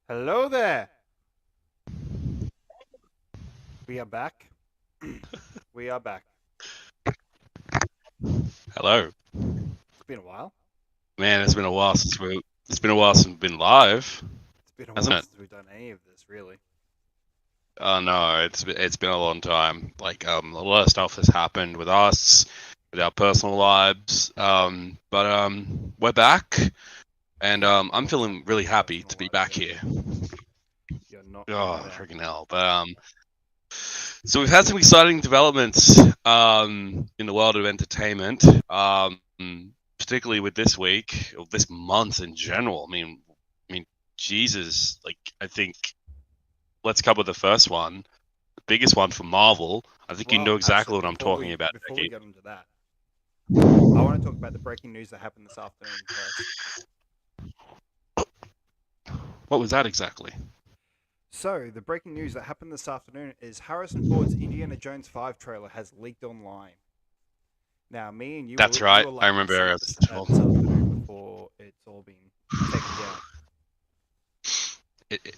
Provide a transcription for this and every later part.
Hello there. We are back. We are back. Hello, It's been a while. man. It's been a while since we've been live, It's been a while hasn't it? since we've done any of this, really. Oh no, it's been a long time. A lot of stuff has happened with us, with our personal lives. We're back, and I'm What's feeling happened with really your happy personal to be lives, back Josh? here. You're not wrong Oh, there. freaking hell! So we've had some exciting developments in the world of entertainment. Particularly with this week, or this month in general. I mean, Jesus, like I think let's cover the first one, the biggest one for Marvel. I think you know Well, exactly actually, what I'm talking about, before we Techie. get into that, I want to talk about the breaking news that happened this afternoon first. What was that exactly? So, the breaking news that happened this afternoon is Harrison Ford's Indiana Jones 5 trailer has leaked online. Now, me and you That's we right. were I lucky to see remember. it this afternoon before it's all been taken down. It,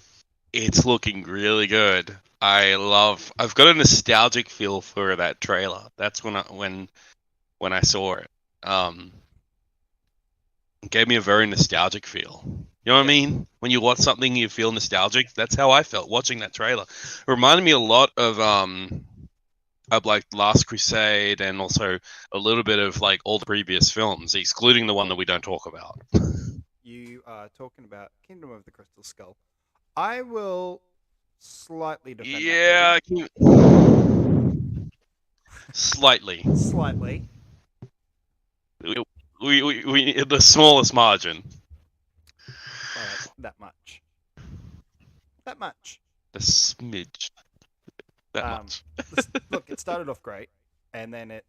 it's looking really good. I've got a nostalgic feel for that trailer. That's when I saw it. Um, it gave me a very nostalgic feel. You know what I Yeah. mean? When you watch something, you feel nostalgic. That's how I felt watching that trailer. It reminded me a lot of like Last Crusade and also a little bit of like all the previous films, excluding the one that we don't talk about. You are talking about Kingdom of the Crystal Skull. I will slightly defend that movie. Yeah, slightly. Slightly. We the smallest margin. Well, that much. That much. The smidge. That Um, much. Look, it started off great, and then it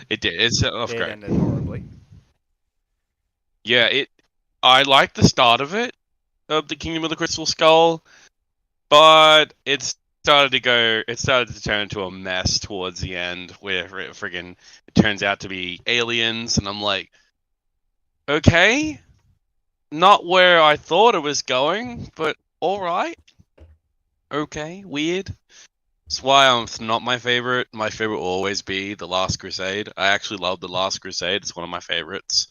It did. It's off it great. ended horribly. Yeah, it. I like the start of it, of the Kingdom of the Crystal Skull, but it started to turn into a mess towards the end, where it turns out to be aliens, and I'm like, okay, not where I thought it was going, but all right, okay, weird. That's why it's not my favorite. My favorite will always be The Last Crusade. I actually love The Last Crusade. It's one of my favorites.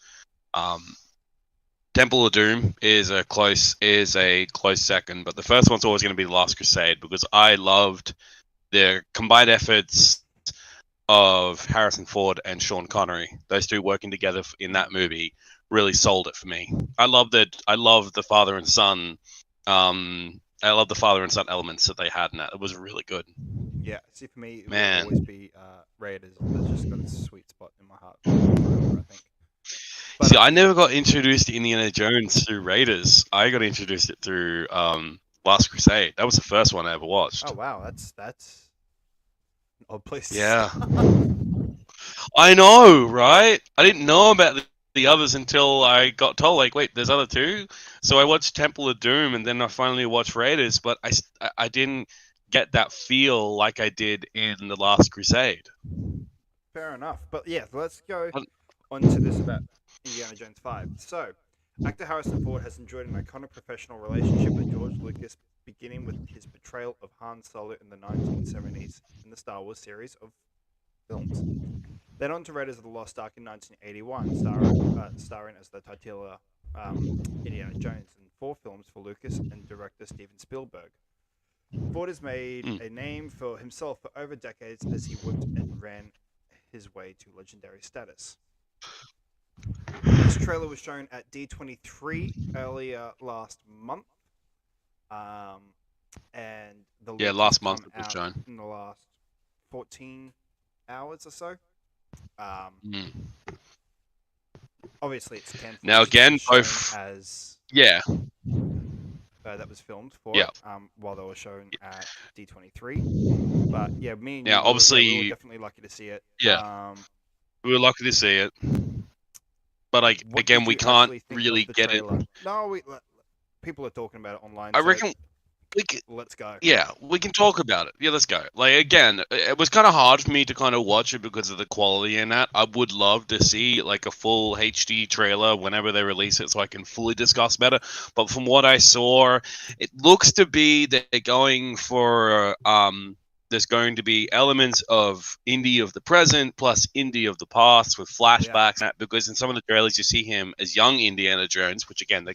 Um, Temple of Doom is a close second, but the first one's always going to be The Last Crusade because I loved the combined efforts of Harrison Ford and Sean Connery. Those two working together in that Mm. movie really sold it for me. I love that. I love the father and son. I love the father and son elements that they had in that. It was really good. Yeah, see, for me, it will always Man, be Raiders. That's just got a sweet spot in my heart forever, I think. But see, I never got introduced to Indiana Jones through Raiders. I got introduced it through Last Crusade. That was the first one I ever oh watched. wow, that's an odd place to Yeah, start. I know, right? I didn't know about the others until I got told, like, wait, there's other two. So I watched Temple of Doom, and then I finally watched Raiders. But I didn't get that feel like I did in the Last Crusade. Fair enough. But yeah, let's go Um, on to this about Indiana Jones 5. So, actor Harrison Ford has enjoyed an iconic professional relationship with George Lucas, beginning with his portrayal of Han Solo in the 1970s in the Star Wars series of films. Then on to Raiders of the Lost Ark in 1981, starring as the titular Indiana Jones in four films for Lucas and director Steven Spielberg. Ford has made mm, a name for himself for over decades as he whipped and ran his way to legendary status. This trailer was shown at D23 earlier last month, um, and the yeah, leak has last month come it was out shown. in the last 14 hours or so. Um, Mm. Obviously, it's canned Now footage that was again, shown both. as Yeah, that was filmed for yeah, it while they were shown at D23. But yeah, me and yeah. you, we were Obviously, definitely lucky to see it. yeah, we were lucky to see it, but like What again, did we you can't actually think of really the get it. trailer? No, people are talking about it online, I so reckon. Let's go. Yeah, we can talk about it. Yeah, let's go. Like again, it was kind of hard for me to kind of watch it because of the quality in that. I would love to see like a full HD trailer whenever they release it, so I can fully discuss better. But from what I saw, it looks to be that they're going for there's going to be elements of Indy of the present plus Indy of the past with flashbacks. Yeah. Because in some of the trailers you see him as young Indiana Jones, which again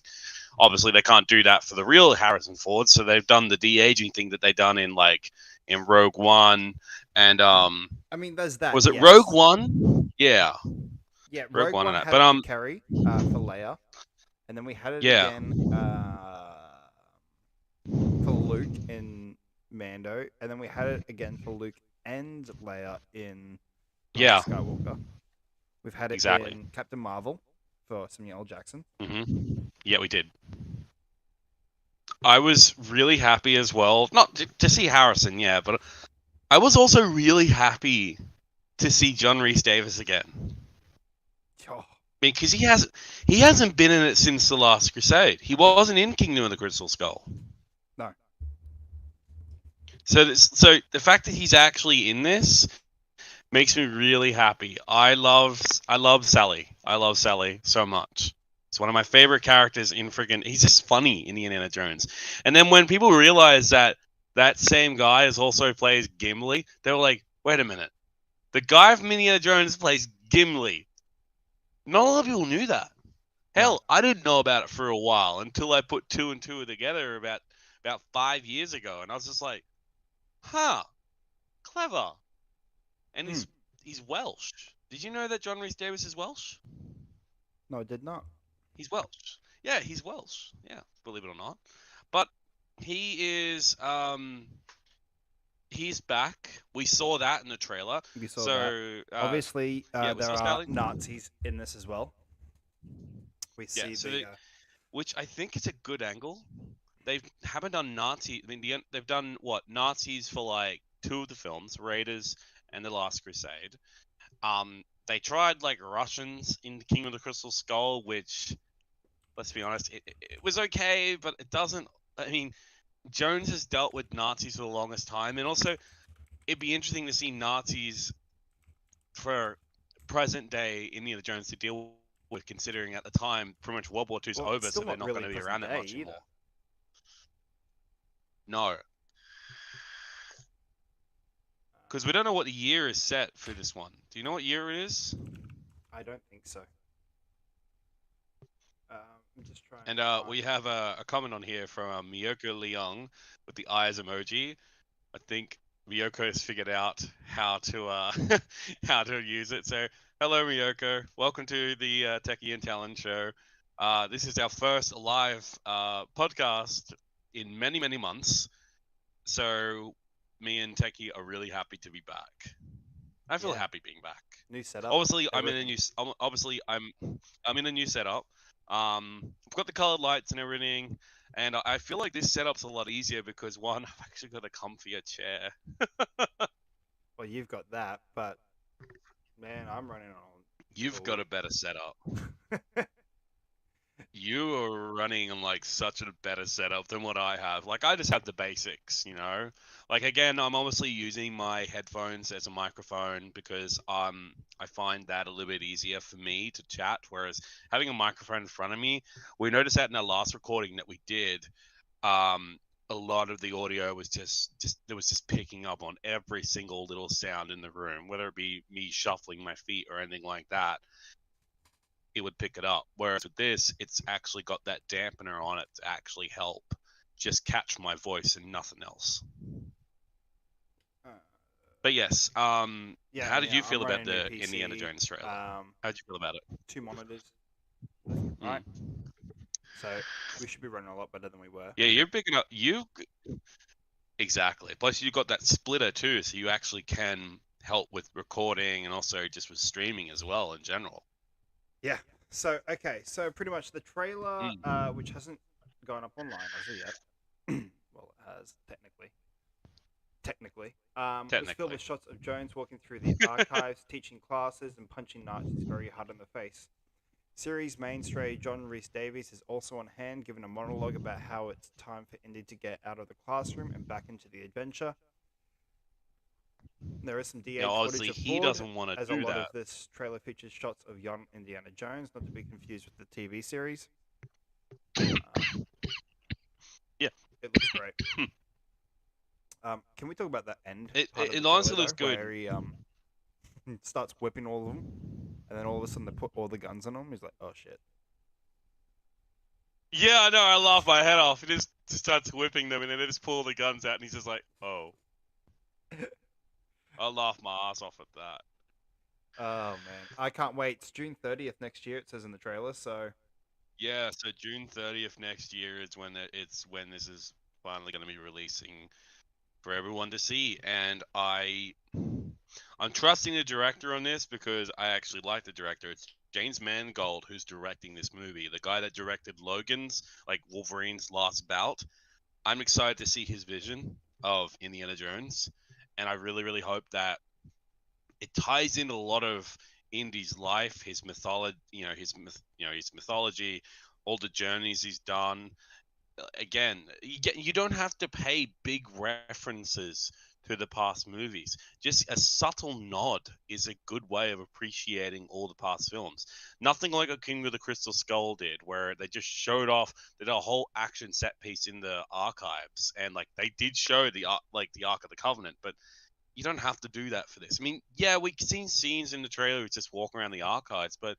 obviously they can't do that for the real Harrison Ford, so they've done the de-aging thing that they done in Rogue One and I mean, there's that. was it yes. Rogue One? Yeah. Yeah, Rogue One and that. had But the Carrie for Leia, and then we had it again for Luke in Mando, and then we had it again for Luke and Leia in Rise of Skywalker. We've had it in Captain Marvel for Samuel L. Jackson. Yeah, we did. I was really happy as well, not to see Harrison, yeah, but I was also really happy to see John Rhys Davies again. Oh. Because he hasn't been in it since The Last Crusade. He wasn't in Kingdom of the Crystal Skull. No. So the fact that he's actually in this makes me really happy. I love Sally. I love Sally so much. It's one of my favorite characters in friggin'. He's just funny in Indiana Jones. And then when people realize that same guy also plays Gimli, they were like, wait a minute. The guy from Indiana Jones plays Gimli. Not a lot of people knew that. Hell, I didn't know about it for a while until I put two and two together about 5 years ago. And I was just like, huh, clever. And he's Welsh. Did you know that John Rhys Davies is Welsh? No, I did not. He's Welsh. Yeah, he's Welsh. Yeah, believe it or not. But he is he's back. We saw that in the trailer. We saw that. Obviously, there are Nazis in this as well. We see which I think is a good angle. They haven't done Nazi. I mean, they've done Nazis for two of the films, Raiders and The Last Crusade. They tried Russians in Kingdom of the Crystal Skull, which, let's be honest, it was okay, but it doesn't. I mean, Jones has dealt with Nazis for the longest time, and also it'd be interesting to see Nazis for present day Indiana Jones to deal with, considering at the time pretty much World War II's over, so they're not going to be around that much anymore. No. Because we don't know what the year is set for this one. Do you know what year it is? I don't think so. I'm just trying. And we have a comment on here from Miyoko Leong with the eyes emoji. I think Miyoko has figured out how to how to use it. So, hello Miyoko, welcome to the Techie and Talon show. This is our first live podcast in many months. So, me and Techie are really happy to be back. I feel happy being back. New setup. Obviously, I'm in a new setup. I've got the colored lights and everything, and I feel like this setup's a lot easier because one, I've actually got a comfier chair. Well, you've got that, but man, I'm running on. You've got a better setup. You are running on such a better setup than what I have. I just have the basics, you know. Again, I'm obviously using my headphones as a microphone because I find that a little bit easier for me to chat. Whereas having a microphone in front of me, we noticed that in our last recording that we did, a lot of the audio was just picking up on every single little sound in the room, whether it be me shuffling my feet or anything like that. It would pick it up. Whereas with this, it's actually got that dampener on it to actually help just catch my voice and nothing else. But yes, how did you feel about the Indiana Jones trailer? How did you feel about it? 2 monitors, right? So we should be running a lot better than we were. Yeah, you're picking up exactly. Plus, you got that splitter too, so you actually can help with recording and also just with streaming as well in general. Yeah. So pretty much the trailer, which hasn't gone up online as of yet. Well, it has technically. Was filled with shots of Jones walking through the archives, teaching classes, and punching Nazis very hard in the face. Series mainstay John Rhys-Davies is also on hand, giving a monologue about how it's time for Indy to get out of the classroom and back into the adventure. There is some Now, DH footage obviously, of he Ford, doesn't want to as a do lot that. of this trailer features shots of young Indiana Jones, not to be confused with the TV series. Yeah. It looks great. Can we talk about that end part of It the trailer, honestly though, looks good. where he starts whipping all of them, and then all of a sudden they put all the guns on him? He's like, oh shit. Yeah, I know. I laugh my head off. He just starts whipping them, and then they just pull the guns out, and he's just like, "Oh." I laugh my ass off at that. Oh man, I can't wait. It's June 30th next year. It says in the trailer. So Yeah, so June 30th next year is when when this is finally going to be releasing for everyone to see, and I'm trusting the director on this because I actually like the director. It's James Mangold who's directing this movie, the guy that directed Logan's, like Wolverine's last bout. I'm excited to see his vision of Indiana Jones, and I really, really hope that it ties in a lot of Indy's life, his mythology, his mythology, all the journeys he's done. Again, you don't have to pay big references to the past movies. Just a subtle nod is a good way of appreciating all the past films. Nothing like a King of the Crystal Skull did, where they just showed off, they did a whole action set piece in the archives, and like they did show the Ark of the Covenant, but you don't have to do that for this. I mean, yeah, we've seen scenes in the trailer where just walking around the archives, but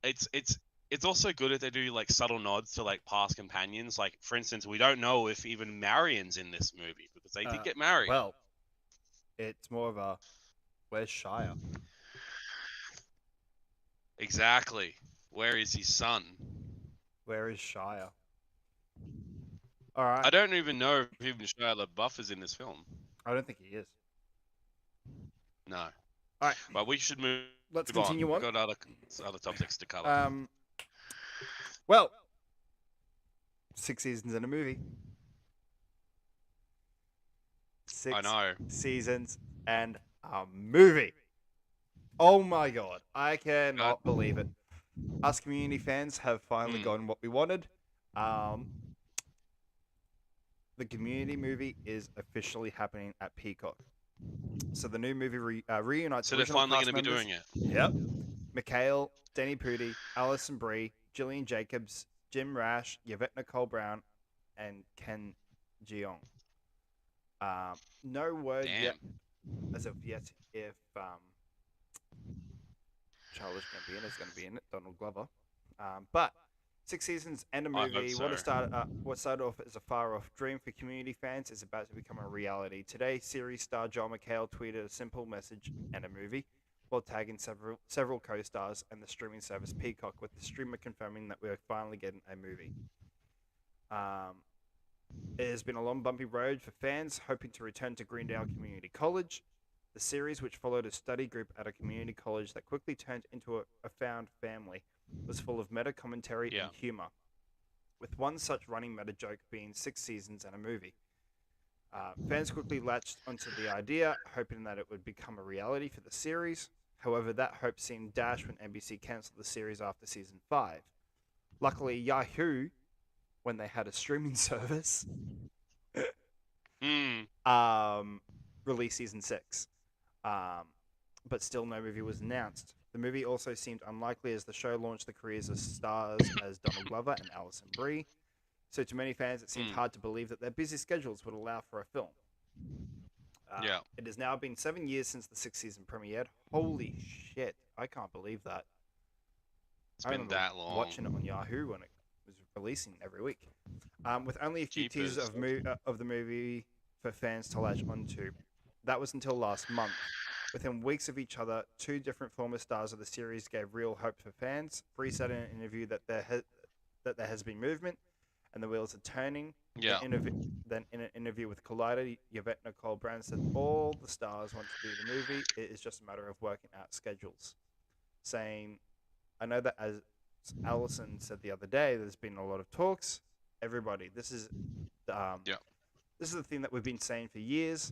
it's it's it's also good if they do like subtle nods to like past companions. Like, for instance, we don't know if even Marion's in this movie because they did get married. well, it's more of a where's Shire? Exactly. Where is his son? Where is Shire? All right, I don't even know if even Shia LaBeouf is in this film. I don't think he is. No. All right, But we should move let's on. continue We've on. got other topics to cover. Well, 6 seasons in a movie. I know. Seasons and a movie. Oh my god, I cannot believe it. Us community fans have finally gotten what we wanted. The Community movie is officially happening at Peacock. So the new movie reunites So they're original finally cast going to be members. doing it. Yep. Mikhail, Denny Pudi, Alison Brie, Gillian Jacobs, Jim Rash, Yvette Nicole Brown, and Ken Jeong. No word Damn. yet, as of yet, if Childish Gambino is going to be in it, Donald Glover. But 6 seasons and a I hope movie. so. What started off as a far-off dream for Community fans is about to become a reality. Today, series star John McHale tweeted a simple message and a movie, while tagging several co-stars and the streaming service Peacock, with the streamer confirming that we are finally getting a movie. It has been a long, bumpy road for fans hoping to return to Greendale Community College. The series, which followed a study group at a community college that quickly turned into a found family, was full of meta commentary and humor, with one such running meta joke being 6 seasons and a movie. Fans quickly latched onto the idea, hoping that it would become a reality for the series. However, that hope seemed dashed when NBC cancelled the series after season 5. Luckily, Yahoo, when they had a streaming service, released season 6. But still no movie was announced. The movie also seemed unlikely as the show launched the careers of stars as Donald Glover and Alison Brie. So to many fans, it seemed hard to believe that their busy schedules would allow for a film. It has now been 7 years since the 6th season premiered. Holy shit. I can't believe that. It's been that long. Watching it on Yahoo when it was releasing every week. With only a few teasers of the movie for fans to latch onto. That was until last month. Within weeks of each other, two different former stars of the series gave real hope for fans. Brie said in an interview that there has been movement and the wheels are turning. Yeah. Then in an interview with Collider, Yvette Nicole Brown said all the stars want to do the movie. It is just a matter of working out schedules. Saying, I know that as Allison said the other day, there's been a lot of talks. Everybody, this is the thing that we've been saying for years.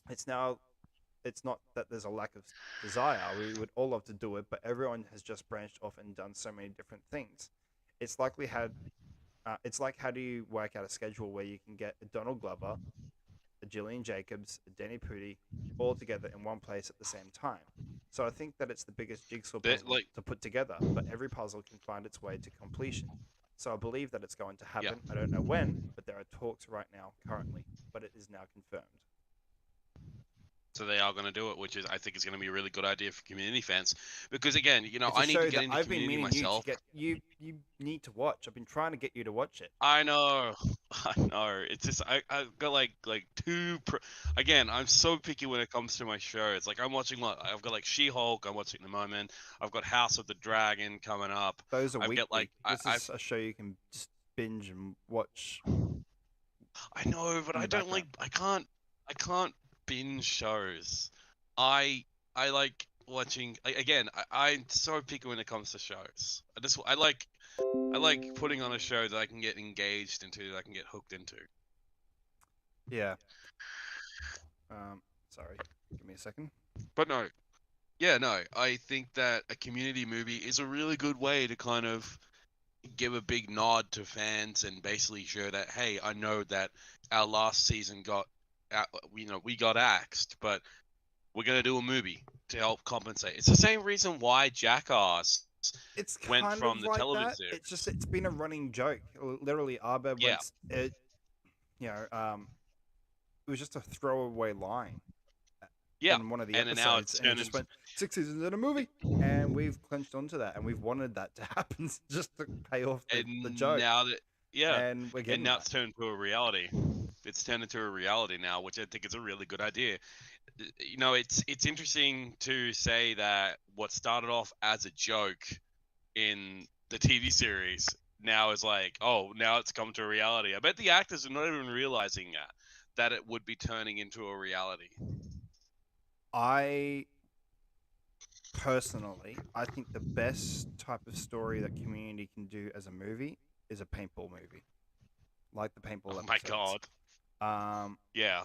It's now it's not that there's a lack of desire. We would all love to do it, but everyone has just branched off and done so many different things. It's likely had it's like how do you work out a schedule where you can get a Donald Glover, a Gillian Jacobs, a Danny Pudi, all together in one place at the same time. So I think that it's the biggest jigsaw That, puzzle like, to put together, but every puzzle can find its way to completion. So I believe that it's going to yeah. happen. I don't know when, but there are talks right now currently, but it is now confirmed. So they are going to do it, which is I think is going to be a really good idea for community fans. Because again, It's a I need to show get that into I've been community meaning you to myself. get you need to watch. I've been trying to get you to watch it. I know, I know. It's just I've got like again. I'm so picky when it comes to my shows. Like I'm watching I've got like She-Hulk. I'm watching at the moment. I've got House of the Dragon coming up. Those are I've got weekly. like This I've is a show you can just binge and watch I know, but in I the don't like. background. I can't binge shows. I like watching. Again, I'm so picky when it comes to shows. I like putting on a show that I can get engaged into, that I can get hooked into. Yeah. Sorry. Give me a second. But no, yeah, no. I think that a community movie is a really good way to kind of give a big nod to fans and basically show that, hey, I know that our last season we got axed, but we're gonna do a movie to help compensate. It's the same reason why Jackass It's went kind from of the like television that. It's just series. it's been a running joke. Literally, Arbor Yeah, went. You know, it was just a throwaway line yeah, in one of the and then now episodes, it's and it turned just into went 6 seasons in a movie, and we've clenched onto that, and we've wanted that to happen just to pay off the and joke, now that yeah, and we're and getting now that. it's turned into a reality. It's turned into a reality now, which I think is a really good idea. It's interesting to say that what started off as a joke in the TV series now is like, oh, now it's come to reality. I bet the actors are not even realizing that it would be turning into a reality. I personally, I think the best type of story that Community can do as a movie is a paintball movie, like the paintball Oh my episodes. god. Um, Yeah.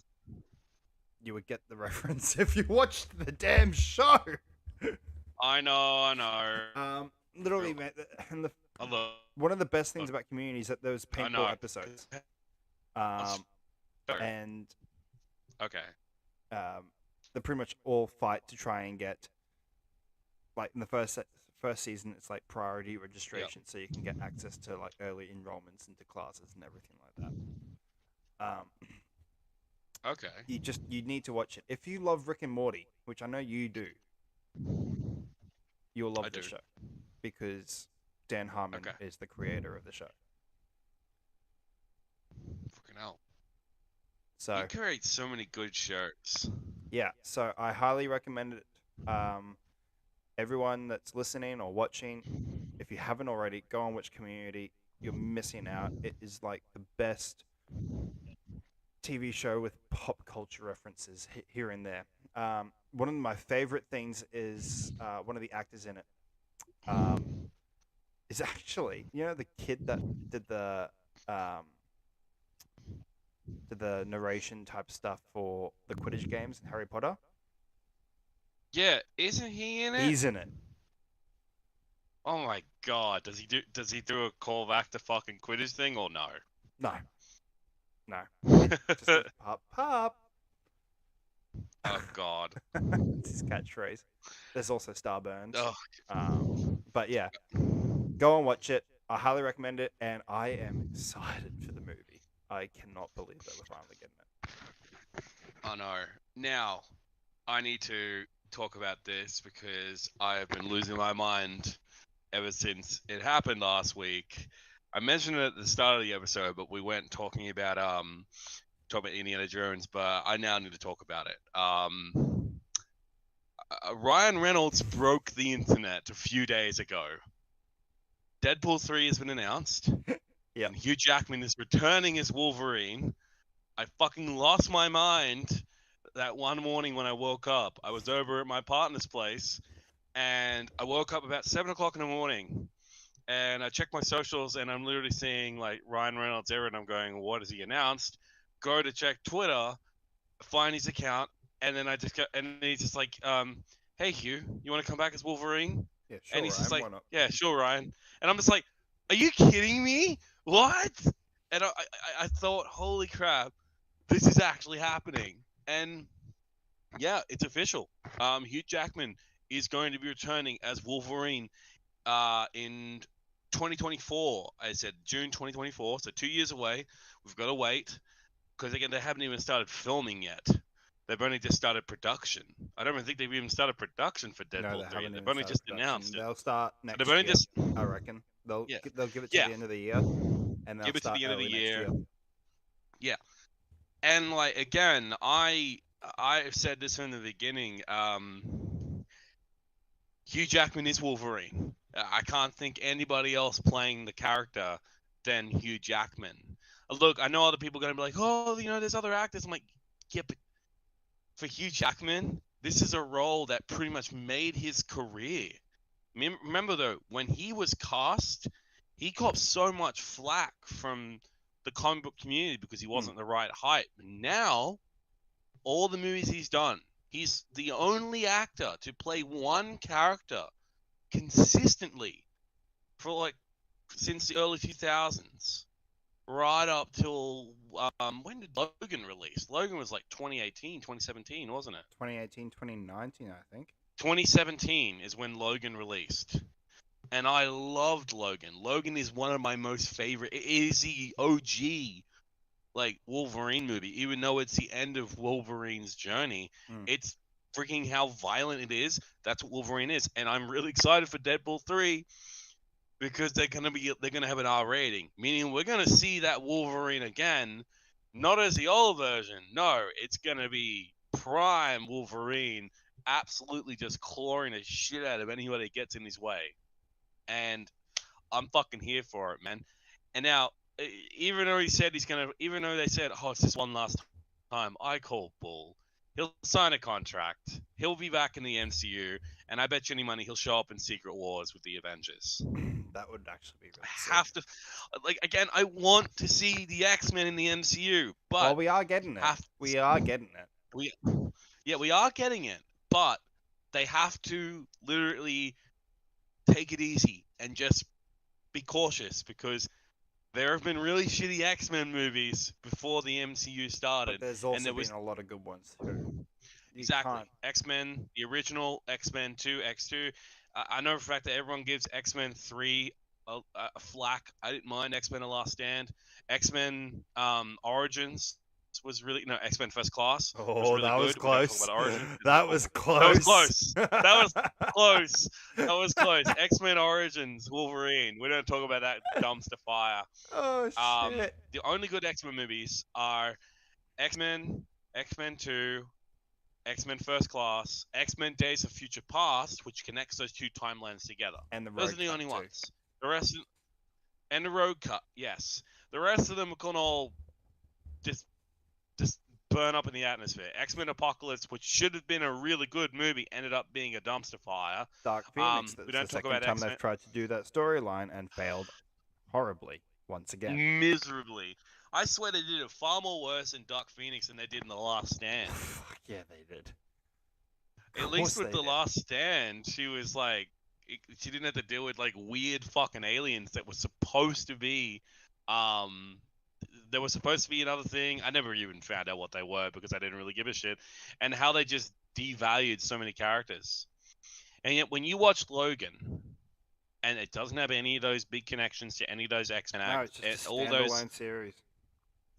you would get the reference if you watched the damn show. I know, I know. Literally, man, and I love one of the best things about Community is that those I paintball know. episodes. Um, and Okay. they pretty much all fight to try and get, like in the first season, it's like priority registration, so you can get access to like early enrollments into classes and everything like that. Okay. You need to watch it if you love Rick and Morty, which I know you do. You'll I love do. the show because Dan Harmon Okay. is the creator of the show. Fucking hell. So You create so many good shows. yeah, so I highly recommend it. Everyone that's listening or watching, if you haven't already, go and watch Community. You're missing out. It is like the best TV show with pop culture references here and there. One of my favorite things is one of the actors in it is actually the kid that did the narration type stuff for the Quidditch games in Harry Potter. Yeah, isn't he in it? He's in it. Oh my god, does he do a callback to fucking Quidditch thing or no? No, just goes, pop. Oh god. It's his catchphrase. There's also Starburns. Oh, But yeah, go and watch it. I highly recommend it, and I am excited for the movie. I cannot believe that we're finally getting it. I know. Now, I need to talk about this because I have been losing my mind ever since it happened last week. I mentioned it at the start of the episode, but we weren't talking about Indiana Jones, but I now need to talk about it. Ryan Reynolds broke the internet a few days ago. Deadpool 3 has been announced. Yep. And Hugh Jackman is returning as Wolverine. I fucking lost my mind that one morning when I woke up. I was over at my partner's place, and I woke up about 7 o'clock in the morning, and I checked my socials, and I'm literally seeing like Ryan Reynolds there, and I'm going, what has he announced? Go to check Twitter, find his account, And then I just go, and then he's just like, hey Hugh, you want to come back as Wolverine? Yeah, And sure, he's just Ryan. like, Why not? yeah, sure, Ryan. And I'm just like, are you kidding me? What? And I thought, holy crap, this is actually happening. And yeah, it's official. Hugh Jackman is going to be returning as Wolverine in 2024. I said June 2024, so 2 years away. We've got to wait because again, they haven't even started filming yet. They've only just started production. I don't even think they've even started production for No, Deadpool they 3. haven't They've even only started just production. announced it. They'll start So they've next only year, just I reckon. They'll yeah they'll give it to yeah the end of the year, and they'll give it to start the end of the early next year. year. Yeah, and like again, I said this from the beginning. Hugh Jackman is Wolverine. I can't think anybody else playing the character than Hugh Jackman. Look, I know other people are gonna be like, oh, there's other actors. I'm like, yeah, but for Hugh Jackman, this is a role that pretty much made his career. Remember though, when he was cast, he got so much flack from the comic book community because he wasn't the right height. Now, all the movies he's done, he's the only actor to play one character consistently for like since the early 2000s, right up till when did Logan release? Logan was like 2018, 2017, wasn't it? 2018, 2019, I think. 2017 is when Logan released. And I loved Logan. Logan is one of my most favorite. It is the OG like Wolverine movie, even though it's the end of Wolverine's journey. It's freaking how violent it is. That's what Wolverine is, and I'm really excited for Deadpool 3 because they're gonna have an R rating, meaning we're gonna see that Wolverine again, not as the old version. No, it's gonna be prime Wolverine, absolutely just clawing the shit out of anybody that gets in his way, and I'm fucking here for it, man. And now, even though even though they said, oh, it's just one last time, I call bull. He'll sign a contract. He'll be back in the MCU, and I bet you any money he'll show up in Secret Wars with the Avengers. That would actually be really I have to, like, again, I want to see the X-Men in the MCU, but well, we are getting it. We are getting it. We are getting it, but they have to literally take it easy and just be cautious because there have been really shitty X-Men movies before the MCU started. But there's also been a lot of good ones too. Exactly. X-Men, the original X-Men 2, X2. I know for a fact that everyone gives X-Men 3 a flack. I didn't mind X-Men: The Last Stand. X-Men Origins was really X-Men First Class was really that was good. We're going to talk close. about Origins. That was close. That was close. That was close. That was close. X-Men Origins Wolverine. We don't talk about that dumpster fire. Oh shit. The only good X-Men movies are X-Men, X-Men 2, X-Men First Class, X-Men Days of Future Past, which connects those two timelines together. And the those are the Road only Cut, too. ones. The rest and the Road Cut, yes. The rest of them are gonna all just burn up in the atmosphere. X-Men Apocalypse, which should have been a really good movie, ended up being a dumpster fire. Dark Phoenix. We That's don't the talk second about time X-Men. they've tried to do that storyline and failed horribly once again. Miserably. I swear they did it far more worse in Dark Phoenix than they did in The Last Stand. Fuck yeah, they did. At least with The Last Stand, she was like, she didn't have to deal with like weird fucking aliens that were supposed to be, there was supposed to be another thing. I never even found out what they were because I didn't really give a shit, and how they just devalued so many characters. And yet, when you watch Logan, and it doesn't have any of those big connections to any of those X-Men actors, it's just a all standalone those, series.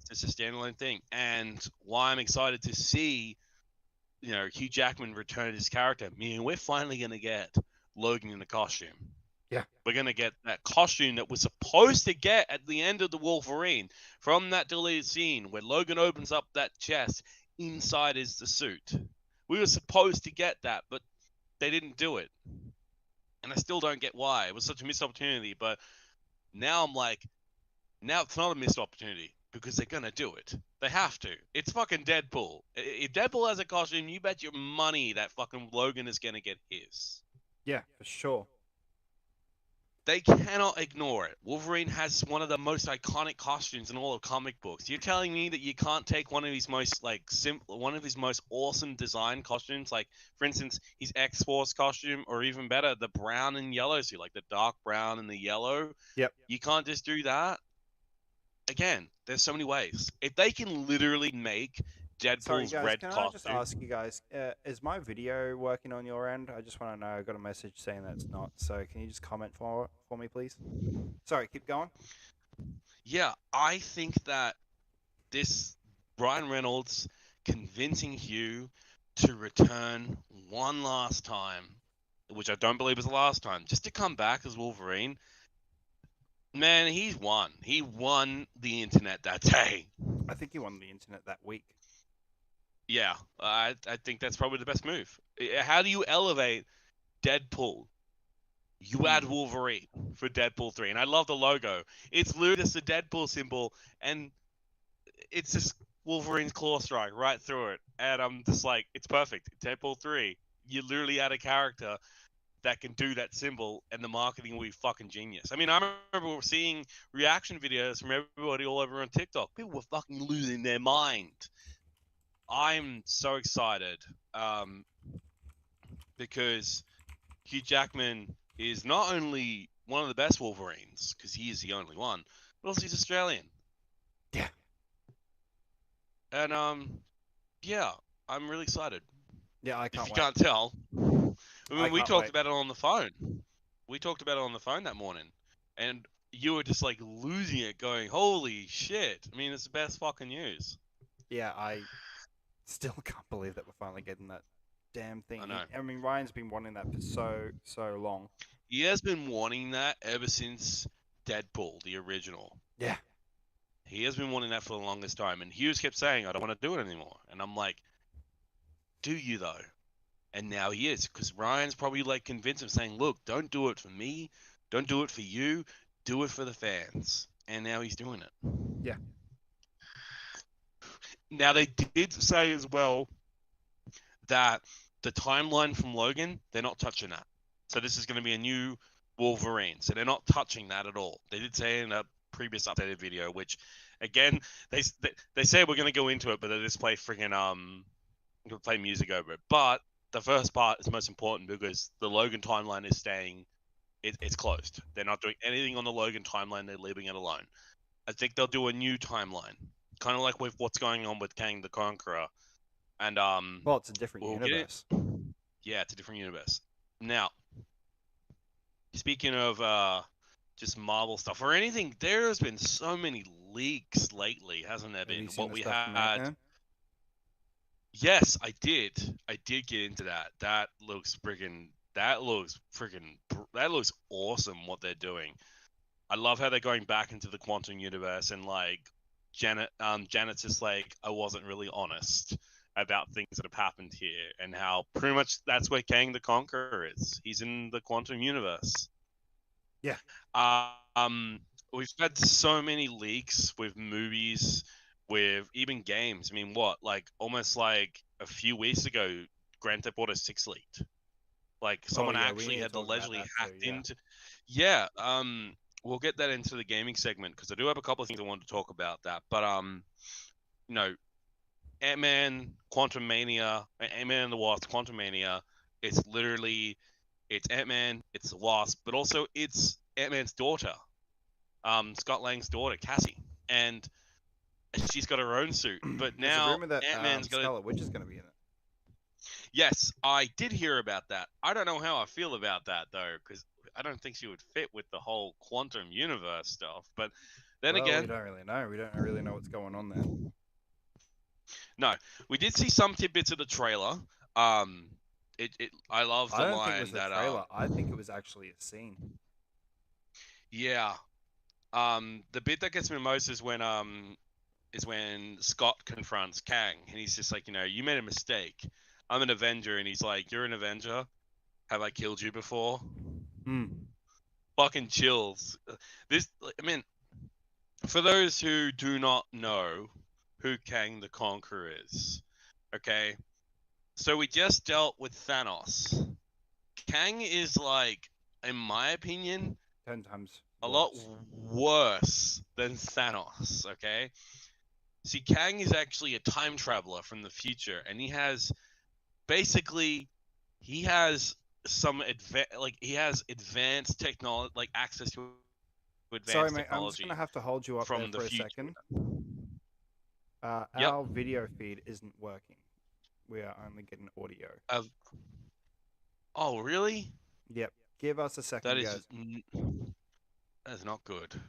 it's a standalone thing. And why I'm excited to see, Hugh Jackman return his character, meaning we're finally gonna get Logan in the costume. Yeah. We're going to get that costume that we're supposed to get at the end of the Wolverine from that deleted scene where Logan opens up that chest. Inside is the suit. We were supposed to get that, but they didn't do it. And I still don't get why. It was such a missed opportunity, but now I'm like, now it's not a missed opportunity because they're going to do it. They have to. It's fucking Deadpool. If Deadpool has a costume, you bet your money that fucking Logan is going to get his. Yeah, for sure. They cannot ignore it. Wolverine has one of the most iconic costumes in all of comic books. You're telling me that you can't take one of his most one of his most awesome design costumes, like for instance his X-Force costume, or even better, the brown and yellow suit, like the dark brown and the yellow. Yep. You can't just do that. Again, there's so many ways. If they can literally make Sorry, Deadpool's guys. red Can I just costume, ask you guys, is my video working on your end? I just want to know. I got a message saying that it's not. So can you just comment for me, please? Sorry, keep going. yeah, I think that this Ryan Reynolds convincing Hugh to return one last time, which I don't believe is the last time, just to come back as Wolverine. Man, he's won. He won the internet that day. I think he won the internet that week. Yeah, I think that's probably the best move. How do you elevate Deadpool? You add Wolverine for Deadpool 3. And I love the logo. It's literally just a Deadpool symbol, and it's just Wolverine's claw strike right through it. And I'm just like, it's perfect. Deadpool 3. You literally add a character that can do that symbol, and the marketing will be fucking genius. I mean, I remember seeing reaction videos from everybody all over on TikTok. People were fucking losing their mind. I'm so excited because Hugh Jackman is not only one of the best Wolverines, because he is the only one, but also he's Australian. Yeah. And yeah, I'm really excited. Yeah, I can't If you wait. can't tell, I mean, we can't talked wait. about it on the phone. We talked about it on the phone that morning, and you were just like losing it, going, "Holy shit!" I mean, it's the best fucking news. Yeah, I still can't believe that we're finally getting that damn thing. I know. I mean, Ryan's been wanting that for so long. He has been wanting that ever since Deadpool, the original. Yeah. He has been wanting that for the longest time, and Hughes kept saying, "I don't want to do it anymore." And I'm like, "Do you though?" And now he is, because Ryan's probably like convinced him, saying, "Look, don't do it for me, don't do it for you, do it for the fans." And now he's doing it. Yeah. Now they did say as well that the timeline from Logan, they're not touching that. So this is going to be a new Wolverine. So they're not touching that at all. They did say in a previous updated video, which again they say we're going to go into it, but they just play freaking play music over it. But the first part is most important because the Logan timeline is staying. It's closed. They're not doing anything on the Logan timeline. They're leaving it alone. I think they'll do a new timeline, kind of like with what's going on with Kang the Conqueror. And well, it's a different universe. Yeah, it's a different universe. Now, speaking of just Marvel stuff or anything, there's been so many leaks lately, hasn't there been? What we had. Yes, I did. I did get into that. That looks awesome what they're doing. I love how they're going back into the quantum universe, and like Janet's just like, I wasn't really honest about things that have happened here, and how pretty much that's where Kang the Conqueror is. He's in the quantum universe. Yeah. We've had so many leaks with movies, with even games. I mean, almost like a few weeks ago, Grand Theft Auto 6 leaked. Like someone actually had allegedly hacked into. Yeah. We'll get that into the gaming segment because I do have a couple of things I want to talk about that. But you know, Ant-Man, Quantumania, Ant-Man and the Wasp, Quantumania. It's Ant-Man, it's the Wasp, but also it's Ant-Man's daughter, Scott Lang's daughter, Cassie, and she's got her own suit. But now Ant-Man's got Scarlet Witch is going to be in it. Yes, I did hear about that. I don't know how I feel about that though, because I don't think she would fit with the whole quantum universe stuff. But then again, we don't really know. We don't really know what's going on there. No, we did see some tidbits of the trailer. I love the line think it was the trailer. I think it was actually a scene. Yeah. The bit that gets me most is when Scott confronts Kang, and he's just like, you made a mistake. I'm an Avenger, and he's like, you're an Avenger. Have I killed you before? Fucking chills. For those who do not know who Kang the Conqueror is, okay? So we just dealt with Thanos. Kang is like, in my opinion, 10 times A lot worse. worse than Thanos, okay? See, Kang is actually a time traveler from the future, and he has advanced technology, like access to Sorry, advanced mate. I'm just technology gonna have to hold you up there from the for a future. second. Yep. Our video feed isn't working. We are only getting audio. Oh, really? Yep. Give us a second, That guys. is not good.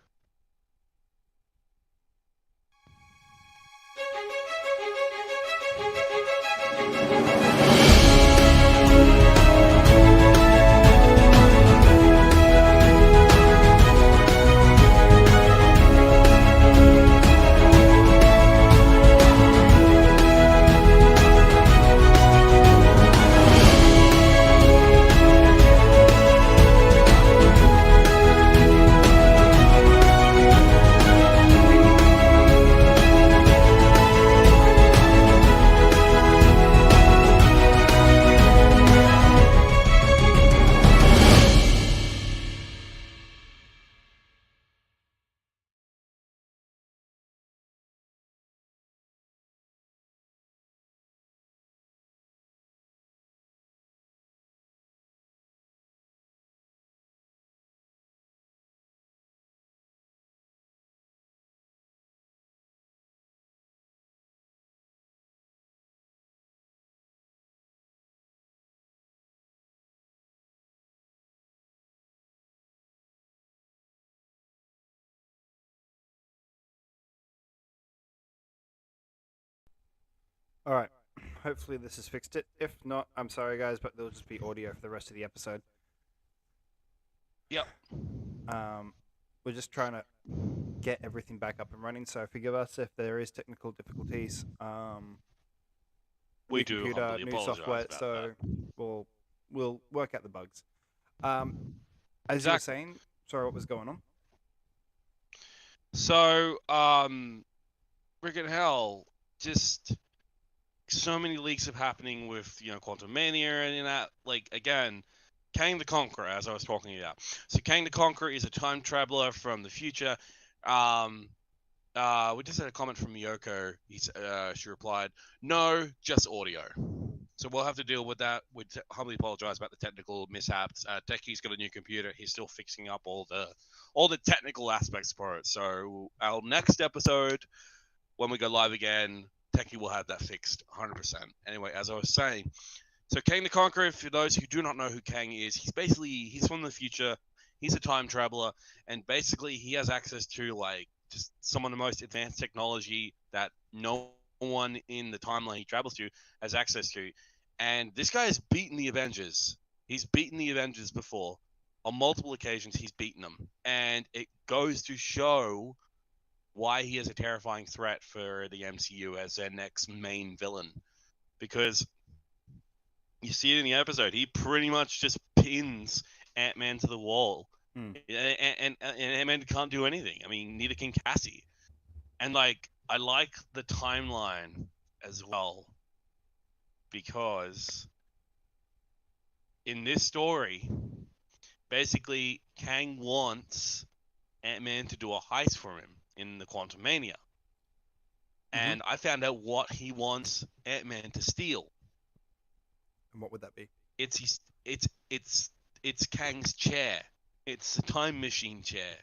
All right. Hopefully this has fixed it. If not, I'm sorry, guys, but there'll just be audio for the rest of the episode. Yep. We're just trying to get everything back up and running. So forgive us if there is technical difficulties. We New do computer, humbly new apologize software. about So that. we'll work out the bugs. As you were saying, sorry, what was going on? So, freaking hell, just so many leaks are happening with, Quantum Mania and that. Like, again, Kang the Conqueror, as I was talking about. So, Kang the Conqueror is a time traveler from the future. We just had a comment from Miyoko. She replied, "No, just audio." So we'll have to deal with that. We humbly apologize about the technical mishaps. Techie's got a new computer. He's still fixing up all the technical aspects for it. So our next episode, when we go live again, Techie will have that fixed 100%. Anyway, as I was saying, so Kang the Conqueror, for those who do not know who Kang is, he's from the future. He's a time traveler, and basically he has access to like just some of the most advanced technology that no one in the timeline he travels to has access to. And this guy has beaten the Avengers. He's beaten the Avengers before. On multiple occasions, he's beaten them. And it goes to show why he is a terrifying threat for the MCU as their next main villain. Because you see it in the episode, he pretty much just pins Ant-Man to the wall. And Ant-Man can't do anything. I mean, neither can Cassie. And, like, I like the timeline as well. Because in this story, basically, Kang wants Ant-Man to do a heist for him in the Quantum Mania. And I found out what he wants Ant-Man to steal. And what would that be? It's Kang's chair. It's a time machine chair.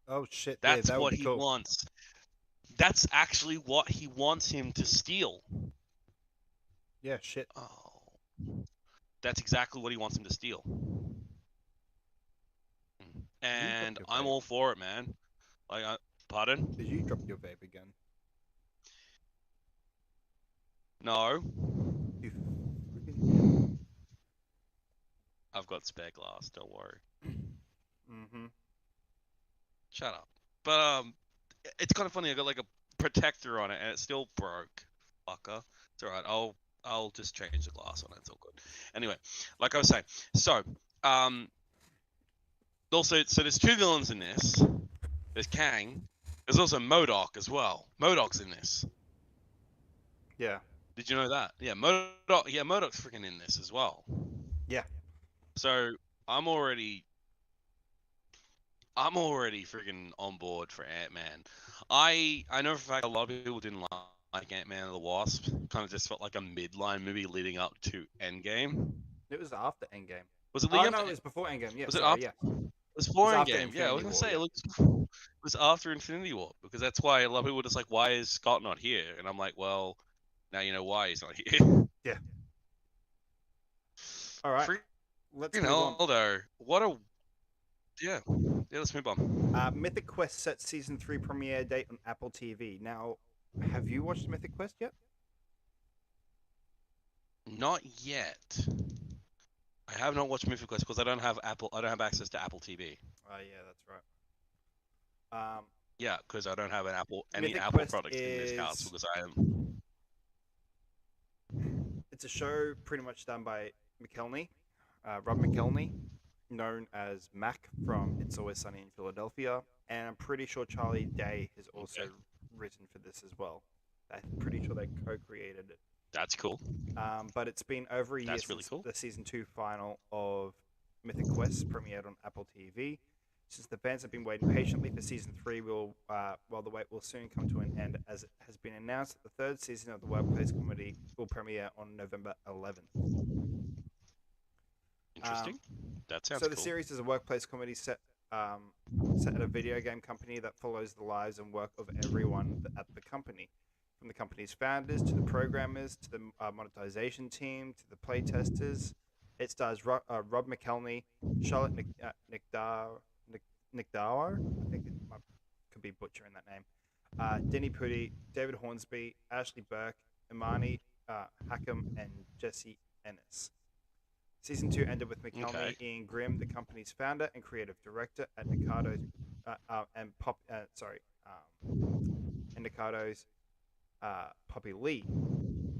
Oh shit! That's that would what be he cool. wants. That's actually what he wants him to steal. Yeah, shit. Oh. That's exactly what he wants him to steal. And I'm all for it, man. Like, pardon? Did you drop your vape again? No. You freaking... I've got spare glass, don't worry. Mm-hmm. Shut up. But, it's kind of funny, I got like a protector on it and it still broke. Fucker. It's alright, I'll just change the glass on it, it's all good. Anyway, like I was saying, so, also, so there's two villains in this. There's Kang. There's also MODOK as well. MODOK's in this. Yeah. Did you know that? Yeah, MODOK's freaking in this as well. Yeah. So I'm already I'm already freaking on board for Ant-Man. I know for a fact a lot of people didn't like Ant-Man and the Wasp. Kind of just felt like a midline movie leading up to Endgame. It was after Endgame. Was it Oh leading up no, to? it was before Endgame. Yeah, Was it sorry, after? yeah. It was It before was after Endgame. Yeah, I was Infinity gonna War, say yeah. it was after Infinity War because that's why a lot of people were just like, "Why is Scott not here?" And I'm like, "Well, now you know why he's not here." Yeah. All right. Let's Freaking move on. hell, though. What a yeah. Let's move on. Mythic Quest set season 3 premiere date on Apple TV. Now, have you watched Mythic Quest yet? Not yet. I have not watched Mythic Quest because I don't have Apple. I don't have access to Apple TV. Oh yeah, that's right. Yeah, because I don't have any Mythic Apple Quest products in this house is because I am. it's a show pretty much done by McElhenney, Rob McElhenney, known as Mac from It's Always Sunny in Philadelphia, and I'm pretty sure Charlie Day has also written for this as well. I'm pretty sure they co-created it. That's cool. But it's been over a year That's really since cool. the season 2 final of Mythic Quest premiered on Apple TV. Since the fans have been waiting patiently for season 3, while the wait will soon come to an end, as it has been announced that the third season of the workplace comedy will premiere on November 11th. Interesting. That sounds So the cool. series is a workplace comedy set at a video game company that follows the lives and work of everyone at the company, from the company's founders to the programmers to the monetization team to the playtesters. It stars Rob McElhenney, Charlotte Nickdauer. I think I could be butchering that name. Denny Pudi, David Hornsby, Ashley Burke, Imani Hakim, and Jesse Ennis. Season 2 ended with McElhenney, Ian Grimm, the company's founder and creative director at Nicado's, and Nicado's Poppy Lee,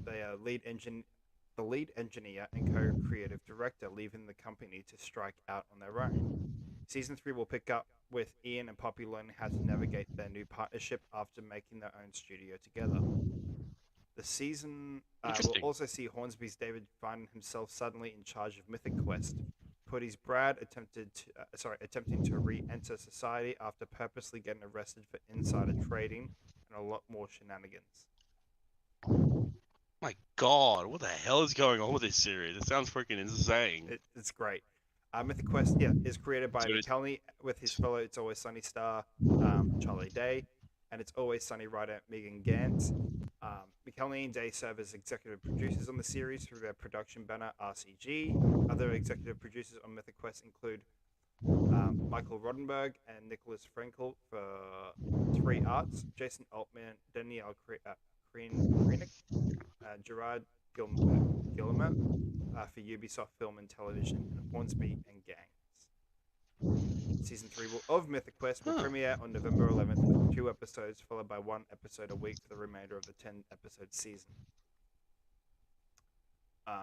the lead engineer and co-creative director, leaving the company to strike out on their own. Season 3 will pick up with Ian and Poppy learning how to navigate their new partnership after making their own studio together. The season will also see Hornsby's David finding himself suddenly in charge of Mythic Quest. Putty's Brad attempting to re-enter society after purposely getting arrested for insider trading, and a lot more shenanigans. My God, what the hell is going on with this series? It sounds freaking insane. It's great. Mythic Quest, is created by McElhenney with his fellow It's Always Sunny star Charlie Day, and It's Always Sunny writer Megan Gantz. McElhenney and Day serve as executive producers on the series through their production banner RCG. Other executive producers on Mythic Quest include Michael Rodenberg and Nicholas Frankel for 3 Arts, Jason Altman, Danielle Kreinick, Gerard Guillemot for Ubisoft Film and Television, and Hornsby and Gangs. Season 3 of Mythic Quest will premiere on November 11th with 2 episodes, followed by 1 episode a week for the remainder of the 10-episode season.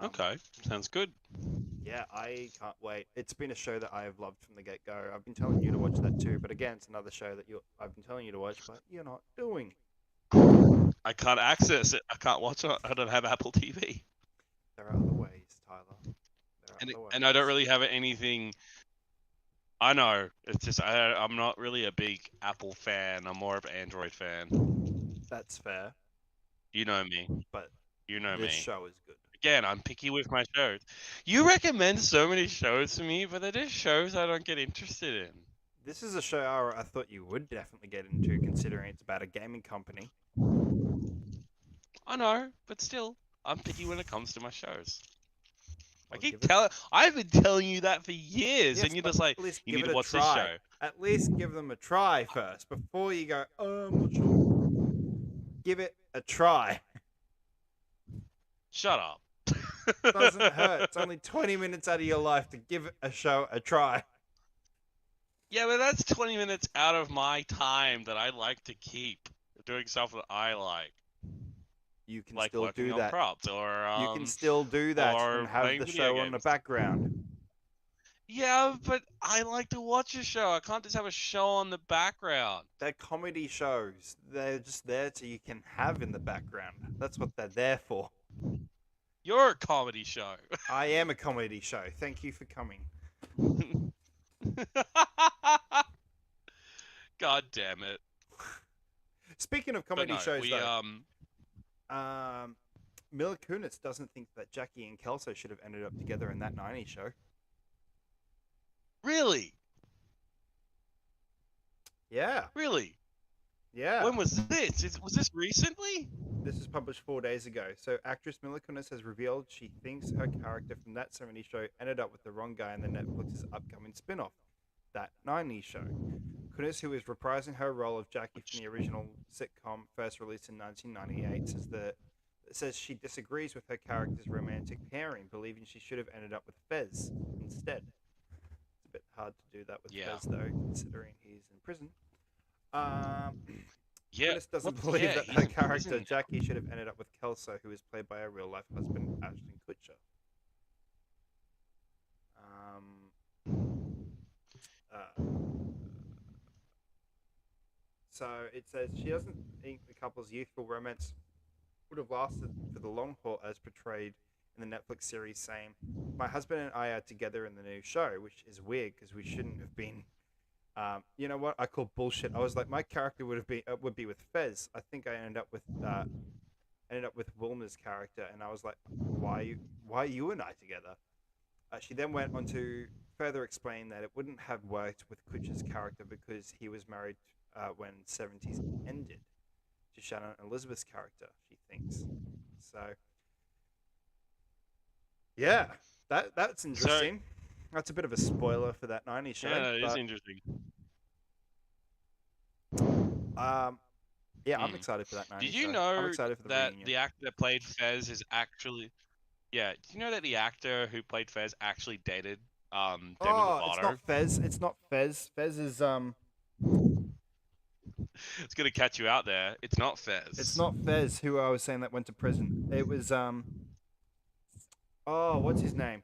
Okay, sounds good. Yeah, I can't wait. It's been a show that I have loved from the get-go. I've been telling you to watch that too, but again, it's another show that I've been telling you to watch, but you're not doing. I can't access it. I can't watch it. I don't have Apple TV. There are other ways, Tyler. And I don't really have anything. I know. It's just I'm not really a big Apple fan. I'm more of an Android fan. That's fair. You know me. But you know this me. show is good. Again, I'm picky with my shows. You recommend so many shows to me, but they're just shows I don't get interested in. This is a show I thought you would definitely get into, considering it's about a gaming company. I know, but still, I'm picky when it comes to my shows. I've been telling you that for years, yes, and you're just like, you need to watch this show. At least give them a try first, before you go, I'm not sure. Give it a try. Shut up. Doesn't hurt. It's only 20 minutes out of your life to give a show a try. Yeah, but that's 20 minutes out of my time that I like to keep doing stuff that I like. You can like still do that. Props, or you can still do that and have the show on the background. Yeah, but I like to watch a show. I can't just have a show on the background. They're comedy shows. They're just there so you can have in the background. That's what they're there for. You're a comedy show. I am a comedy show. Thank you for coming. God damn it. Speaking of But comedy no, shows, we though, Mila Kunis doesn't think that Jackie and Kelso should have ended up together in that '90s show. really, Yeah, really. yeah. When was this? Was this recently? This was published 4 days ago. So, actress Mila Kunis has revealed she thinks her character from that '70s show ended up with the wrong guy in the Netflix's upcoming spin off, that '90s show. Kunis, who is reprising her role of Jackie from the original sitcom first released in 1998, says she disagrees with her character's romantic pairing, believing she should have ended up with Fez instead. It's a bit hard to do that with Yeah. Fez, though, considering he's in prison. Um, Yeah. Kunis doesn't What? believe Yeah, that he's her in character, prison now. Jackie, should have ended up with Kelso, who is played by her real life husband, Ashton Kutcher. Uh, so it says she doesn't think the couple's youthful romance would have lasted for the long haul as portrayed in the Netflix series, saying, "My husband and I are together in the new show, which is weird because we shouldn't have been." You know what? I call bullshit. I was like, my character would be with Fez. I think I ended up with Wilma's character, and I was like, why are you and I together? She then went on to further explain that it wouldn't have worked with Kutcher's character because he was married when '70s ended to Shannon Elizabeth's character. She thinks so. Yeah, that's So interesting. That's a bit of a spoiler for that '90s show, yeah, it is but interesting. um, yeah, I'm Hmm. excited for that Did '90s you show. I'm know excited for the that reunion. the actor that played Fez is actually? Yeah. Did you know that the actor who played Fez actually dated Demi Oh, it's not Lovato? Fez. It's not Fez. Fez is It's gonna catch you out there. It's not It's Fez. not Fez who I was saying that went to prison. It was oh, what's his name?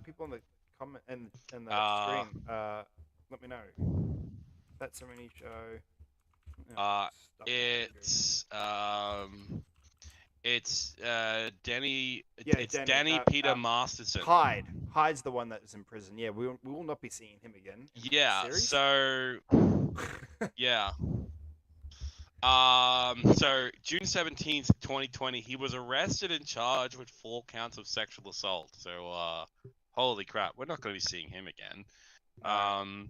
People in the comment and the Uh, screen. Let me know. That '70s show. Oh, uh, stuff is angry. it's it's Danny. Yeah, It's Danny. Danny Peter Masterson. Hyde. Hyde's the one that is in prison. Yeah, we will not be seeing him again in the Yeah. series. So yeah. So June 17th, 2020, he was arrested and charged with 4 counts of sexual assault. So, holy crap, we're not going to be seeing him again. No.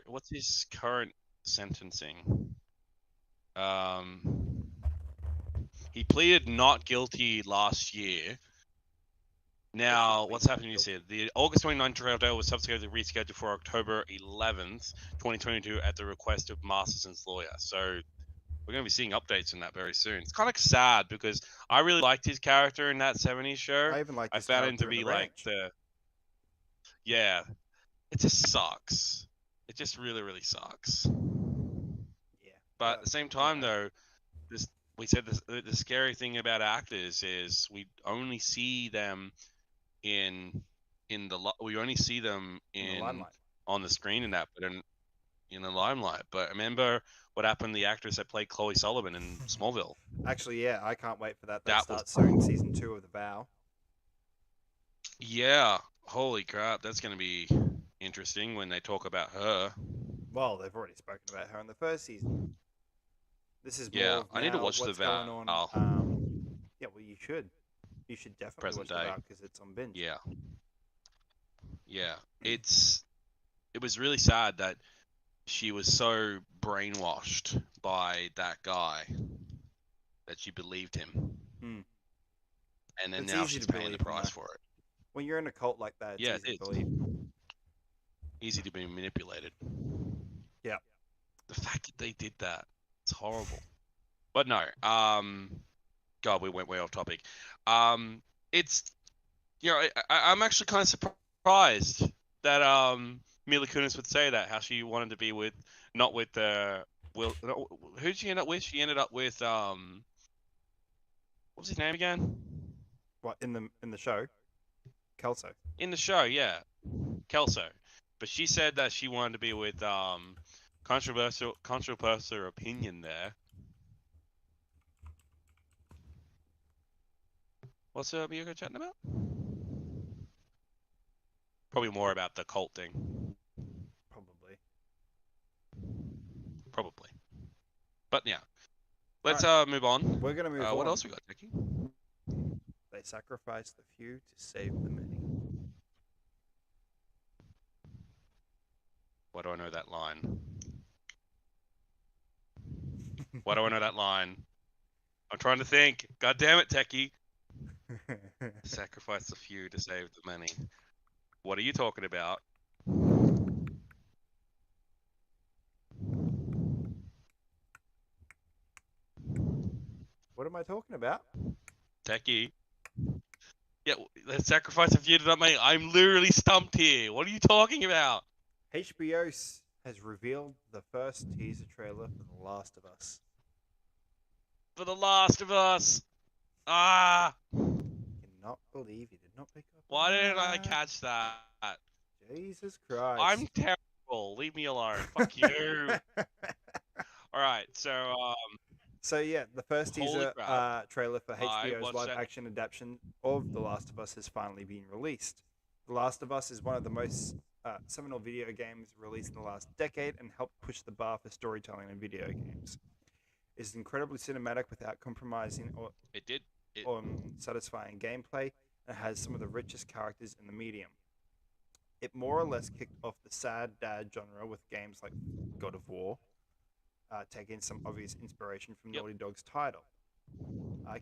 What's his current sentencing? Um, he pleaded not guilty last year. Now, what's happening is here. The August 29th trial was subsequently rescheduled for October 11th, 2022, at the request of Masterson's lawyer. So, we're going to be seeing updates on that very soon. It's kind of sad because I really liked his character in that '70s show. I even like I this found him character to in the be like ranch. yeah, it just sucks. It just really, really sucks. Yeah. But at the same time, though, this we said the scary thing about actors is we only see them we only see them in the limelight. on the screen in that, but in the limelight. But remember what happened to the actress that played Chloe Sullivan in Smallville? Actually, yeah, I can't wait for that. That That was starts soon. Season 2 of The Vow. yeah. Holy crap, that's gonna be interesting when they talk about her. Well, they've already spoken about her in the first season. This is more Yeah, of I need to now watch the what's going Vow. on. Yeah, well, you should. You should definitely Present watch The day. Vow because it's on binge. Yeah, yeah. It was really sad that she was so brainwashed by that guy that she believed him, Mm. and then It's now easy she's to paying the believe him, price though. for it. When you're in a cult like that, it's Yeah, easy to it's believe. easy to be manipulated. Yeah. The fact that they did that, it's horrible. But no, God, we went way off topic. It's I'm actually kind of surprised that Mila Kunis would say that, how she wanted to be with not with Will. No, who did she end up with? She ended up with what was his name again? What in the show? Kelso. In the show, yeah, Kelso. But she said that she wanted to be with controversial opinion there. What's Miyako chatting about? Probably more about the cult thing. Probably. But yeah, let's Alright, move on. we're gonna move What on. else we got, Techie? They sacrifice the few to save the many. Why do I know that line? Why do I know that line? I'm trying to think. God damn it, Techie. Sacrifice the few to save the many. What are you talking about? What am I talking about? Techie. Yeah, let's sacrifice a few to the many. I'm literally stumped here. What are you talking about? HBO has revealed the first teaser trailer for The Last of Us. For The Last of Us. Ah! Cannot believe you did not pick up on Why didn't I that. catch that? Jesus Christ. I'm terrible. Leave me alone. Fuck you. Alright, So yeah, the first holy teaser crap. trailer for I HBO's watched live that. action adaptation of The Last of Us has finally been released. The Last of Us is one of the most seminal video games released in the last decade and helped push the bar for storytelling in video games. It is incredibly cinematic without compromising It did. on satisfying gameplay and has some of the richest characters in the medium. It more or less kicked off the sad dad genre with games like God of War, taking some obvious inspiration from Yep. Naughty Dog's title.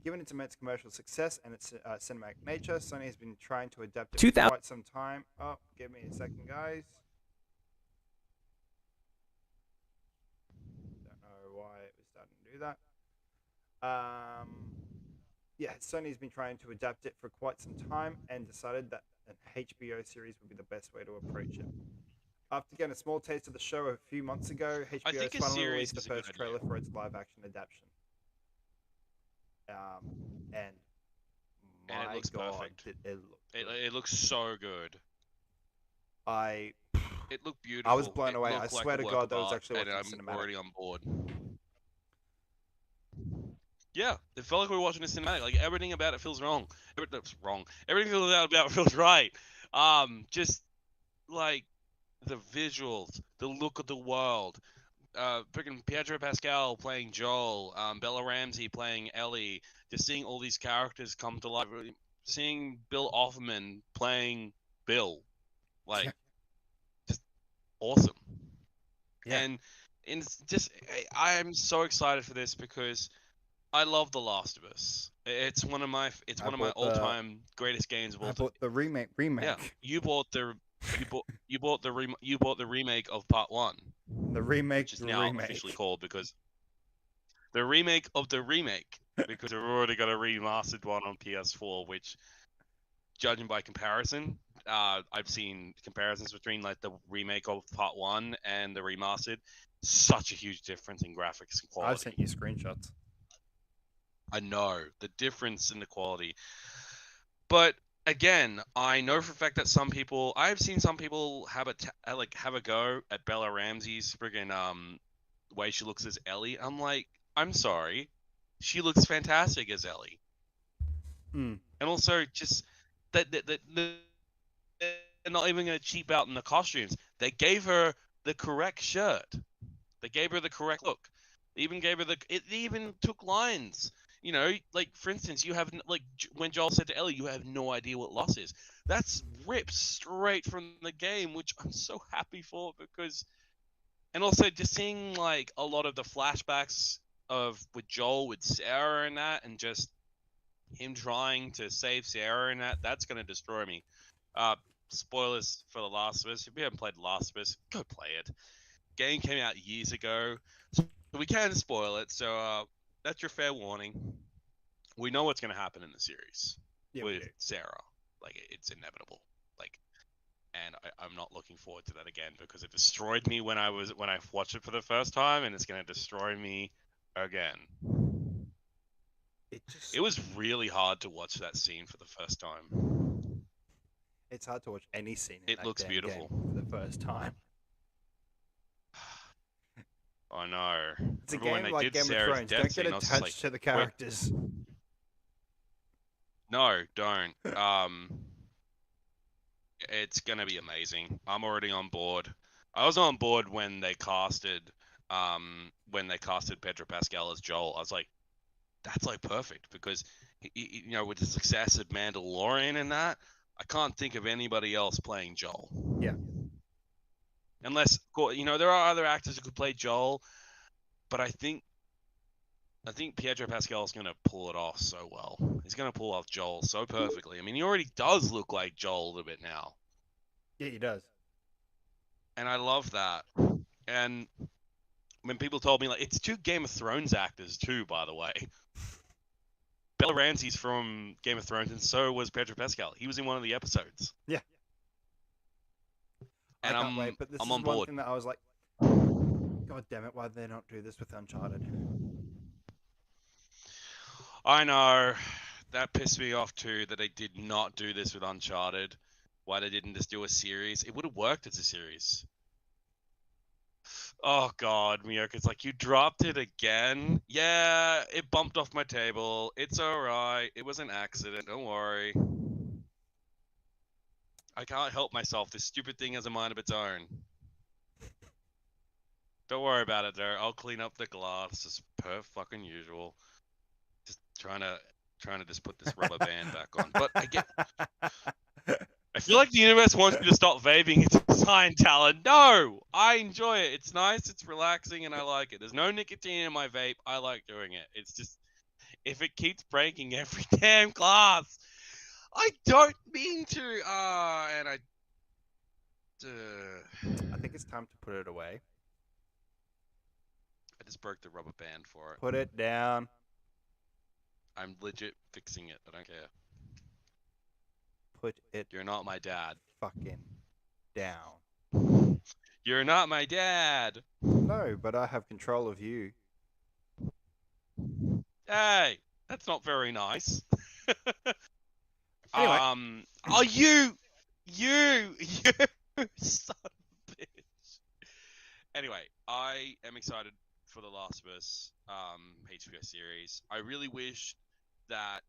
Given its immense commercial success and its cinematic nature, Sony has been trying to adapt it for quite some time. Oh, give me a second, guys. Don't know why it was starting to do that. Yeah, Sony's been trying to adapt it for quite some time and decided that an HBO series would be the best way to approach it. After getting a small taste of the show a few months ago, I HBO think has a finally series released the is a good first idea. trailer for its live action adaptation. And And it my looks God, perfect. did it look good. It looks so good. I It looked beautiful. was blown It away. I looked like swear a to work God of that I was art, actually and watching I'm a cinematic. already on board. Yeah, it felt like we were watching a cinematic. Like everything about it feels wrong. That's wrong. Everything about it feels right. Just like the visuals, the look of the world. Freaking Pietro Pascal playing Joel, Bella Ramsey playing Ellie. Just seeing all these characters come to life. Seeing Bill Offerman playing Bill, like just awesome. Yeah. And it's just I'm so excited for this because I love The Last of Us. It's one of my all-time greatest games of all I time. bought the remake. Yeah, you bought the remake of Part 1, The remake. which is now officially called because the remake of the remake, because we've already got a remastered one on PS4, which, judging by comparison, I've seen comparisons between like the remake of Part 1 and the remastered. Such a huge difference in graphics and quality. I've sent you screenshots. I know the difference in the quality, but again, I know for a fact that I've seen some people have a go at Bella Ramsey's friggin' way she looks as Ellie. I'm like, I'm sorry, she looks fantastic as Ellie. Mm. And also just that they're not even going to cheap out in the costumes. They gave her the correct shirt. They gave her the correct look. They even gave her it even took lines. You know, like for instance, you have like when Joel said to Ellie, "You have no idea what loss is." That's ripped straight from the game, which I'm so happy for because, and also just seeing like a lot of the flashbacks of with Joel with Sarah and that, and just him trying to save Sarah and that's gonna destroy me. Spoilers for The Last of Us. If you haven't played The Last of Us, go play it. Game came out years ago, so we can spoil it. So that's your fair warning. We know what's gonna happen in the series with Sarah. Like it's inevitable. Like, and I'm not looking forward to that again because it destroyed me when I watched it for the first time, and it's gonna destroy me again. It was really hard to watch that scene for the first time. It's hard to watch any scene in It looks beautiful game for the first time. I know. It's a Remember game like Game of Thrones. Don't get attached to the characters. No, don't. It's gonna be amazing. I'm already on board. I was on board when they casted when they casted Pedro Pascal as Joel. I was like, that's like perfect because with the success of Mandalorian and that, I can't think of anybody else playing Joel. Yeah. Unless, there are other actors who could play Joel, but I think Pedro Pascal is going to pull it off so well. He's going to pull off Joel so perfectly. I mean, he already does look like Joel a little bit now. Yeah, he does. And I love that. And when people told me, like, it's 2 Game of Thrones actors too, by the way. Bella Ramsey's from Game of Thrones, and so was Pedro Pascal. He was in one of the episodes. Yeah. And I can't wait, but this I'm is on one board. thing that I was like, God damn it, why did they not do this with Uncharted? I know. That pissed me off too, that they did not do this with Uncharted. Why they didn't just do a series. It would have worked as a series. Oh god, Miyoko's like, you dropped it again? Yeah, it bumped off my table. It's alright. It was an accident. Don't worry. I can't help myself. This stupid thing has a mind of its own. Don't worry about it, though. I'll clean up the glass as per fucking usual. Just trying to just put this rubber band back on. But I feel like the universe wants me to stop vaping. It's a sign, Talon. No! I enjoy it. It's nice, it's relaxing, and I like it. There's no nicotine in my vape. I like doing it. It's just, if it keeps breaking every damn glass, I don't mean to. And I think it's time to put it away. I just broke the rubber band for it. Put it down. I'm legit fixing it. I don't care. Put it. You're not my dad. Fucking down. You're not my dad. No, but I have control of you. Hey, that's not very nice. Anyway. Oh, you son of a bitch. Anyway, I am excited for the Last of Us HBO series. I really wish that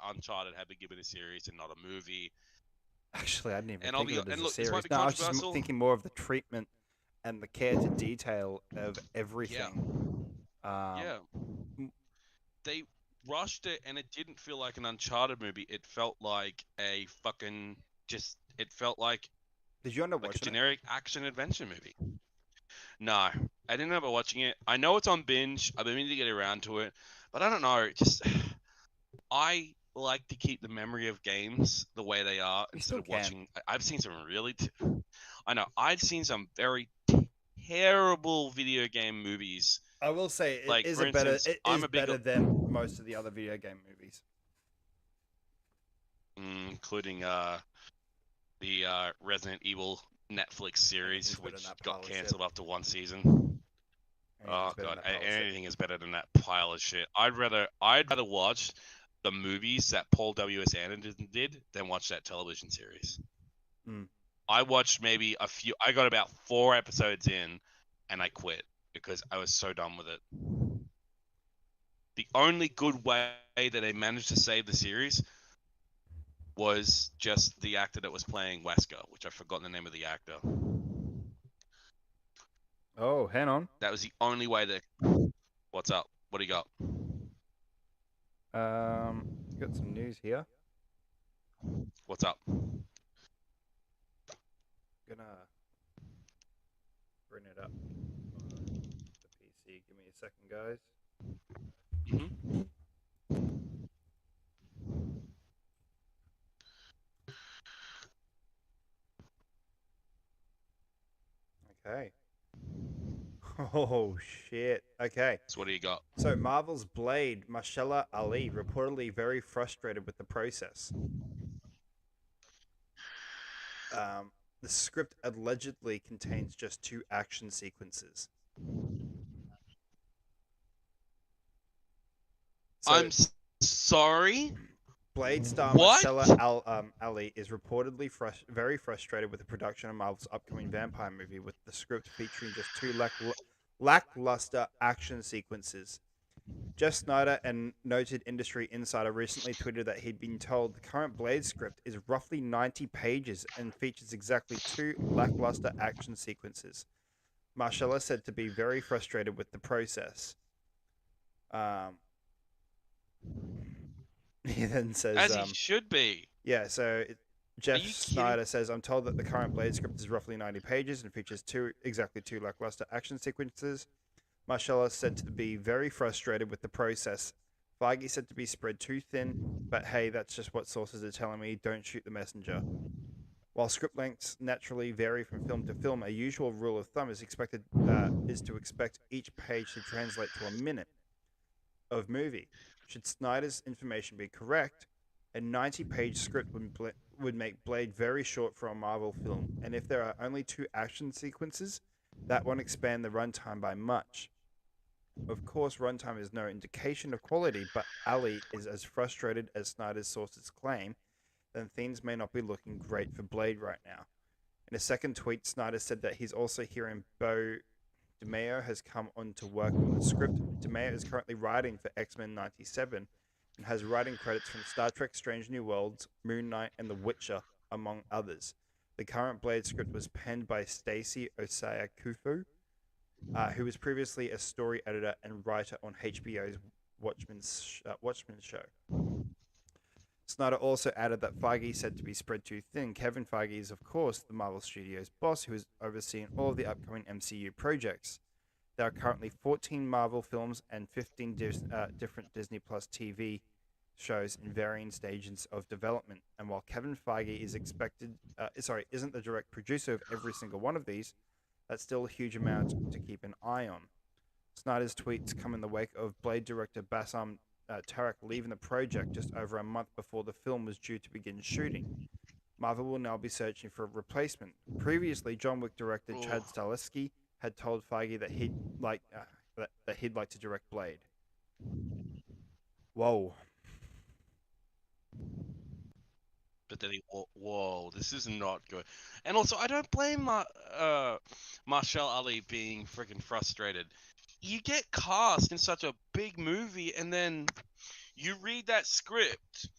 Uncharted had been given a series and not a movie. Actually, I didn't even think of it as a series. No, I was just thinking more of the treatment and the care to detail of everything. Yeah. They rushed it, and it didn't feel like an Uncharted movie. It felt like a fucking it felt like. Did you end up watching a generic action adventure movie? No, I didn't end up watching it. I know it's on binge. I've been meaning to get around to it, but I don't know. I like to keep the memory of games the way they are instead of watching. I've seen some really. I've seen some very terrible video game movies. I will say it is better than most of the other video game movies, including the Resident Evil Netflix series, which got cancelled after 1 season. Oh god, anything is better than that pile of shit. I'd rather watch the movies that Paul W.S. Anderson did than watch that television series. I watched maybe a few. I got about 4 episodes in, and I quit because I was so done with it. The only good way that they managed to save the series was just the actor that was playing Wesker, which I've forgotten the name of the actor. Oh, hang on. That was the only way that. What's up? What do you got? Got some news here. What's up? Gonna bring it up on the PC. Give me a second, guys. Okay. Oh shit. Okay. So what do you got? So Marvel's Blade, Mahershala Ali, reportedly very frustrated with the process. The script allegedly contains just 2 action sequences. So, I'm sorry? Blade star Mahershala Ali is reportedly very frustrated with the production of Marvel's upcoming vampire movie, with the script featuring just 2 lackluster action sequences. Jeff Snyder, a noted industry insider, recently tweeted that he'd been told the current Blade script is roughly 90 pages and features exactly 2 lackluster action sequences. Marcella said to be very frustrated with the process. Um, he then says, As he should be. yeah, so Are Jeff you kidding? Snyder says, I'm told that the current Blade script is roughly 90 pages and features exactly two lackluster action sequences. Marcella said to be very frustrated with the process. Feige said to be spread too thin, but hey, that's just what sources are telling me. Don't shoot the messenger. While script lengths naturally vary from film to film, a usual rule of thumb is to expect each page to translate to a minute of movie. Should Snyder's information be correct, a 90-page script would make Blade very short for a Marvel film, and if there are only two action sequences, that won't expand the runtime by much. Of course, runtime is no indication of quality, but Ali is as frustrated as Snyder's sources claim, then things may not be looking great for Blade right now. In a second tweet, Snyder said that he's also hearing Bo DeMeo has come on to work on the script. DeMeo is currently writing for X-Men 97 and has writing credits from Star Trek Strange New Worlds, Moon Knight, and The Witcher, among others. The current Blade script was penned by Stacy Osaya Kufu, who was previously a story editor and writer on HBO's Watchmen show. Snyder also added that Feige said to be spread too thin. Kevin Feige is, of course, the Marvel Studios boss who is overseeing all of the upcoming MCU projects. There are currently 14 Marvel films and 15 different Disney Plus TV shows in varying stages of development. And while Kevin Feige isn't the direct producer of every single one of these, that's still a huge amount to keep an eye on. Snyder's tweets come in the wake of Blade director Bassam Tarek leaving the project just over a month before the film was due to begin shooting. Marvel will now be searching for a replacement. Previously, John Wick director Chad Stahelski had told Feige that he'd like to direct Blade. Whoa. But then whoa, this is not good. And also, I don't blame Marshall Ali being freaking frustrated. You get cast in such a big movie, and then you read that script,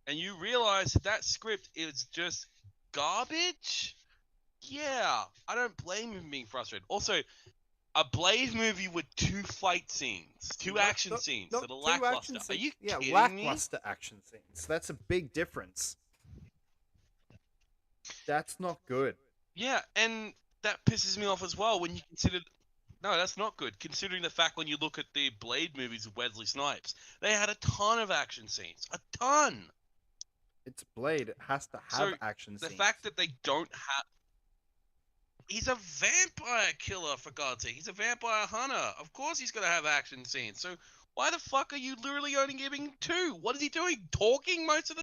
and you realize that script is just garbage. Yeah, I don't blame him being frustrated. Also, a Blade movie with two fight scenes, two action scenes that are lackluster. Are you kidding me? Lackluster action scenes. That's a big difference. That's not good. Yeah, and that pisses me off as well when you consider. No, that's not good. Considering the fact when you look at the Blade movies with Wesley Snipes, they had a ton of action scenes. A ton! It's Blade. It has to have action scenes. The fact that they don't have... He's a vampire killer, for God's sake. He's a vampire hunter. Of course he's going to have action scenes. So why the fuck are you literally only giving two? What is he doing? Talking most of the